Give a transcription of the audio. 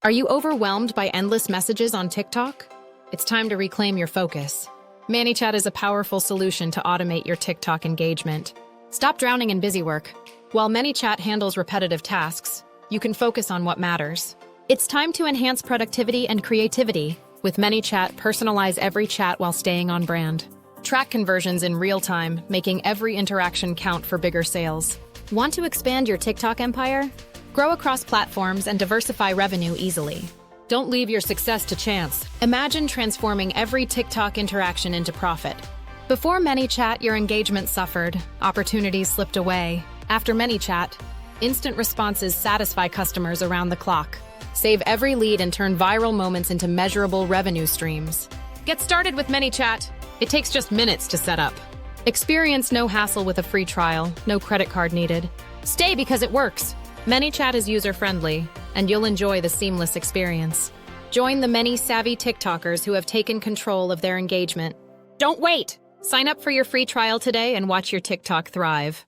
Are you overwhelmed by endless messages on TikTok? It's time to reclaim your focus. Manychat is a powerful solution to automate your TikTok engagement. Stop drowning in busy work. While Manychat handles repetitive tasks, you can focus on what matters. It's time to enhance productivity and creativity. With Manychat, personalize every chat while staying on brand. Track conversions in real time, making every interaction count for bigger sales. Want to expand your TikTok empire? Grow across platforms and diversify revenue easily. Don't leave your success to chance. Imagine transforming every TikTok interaction into profit. Before Manychat, your engagement suffered, opportunities slipped away. After Manychat, instant responses satisfy customers around the clock. Save every lead and turn viral moments into measurable revenue streams. Get started with Manychat. It takes just minutes to set up. Experience no hassle with a free trial, no credit card needed. Stay because it works. Manychat is user-friendly, and you'll enjoy the seamless experience. Join the many savvy TikTokers who have taken control of their engagement. Don't wait! Sign up for your free trial today and watch your TikTok thrive.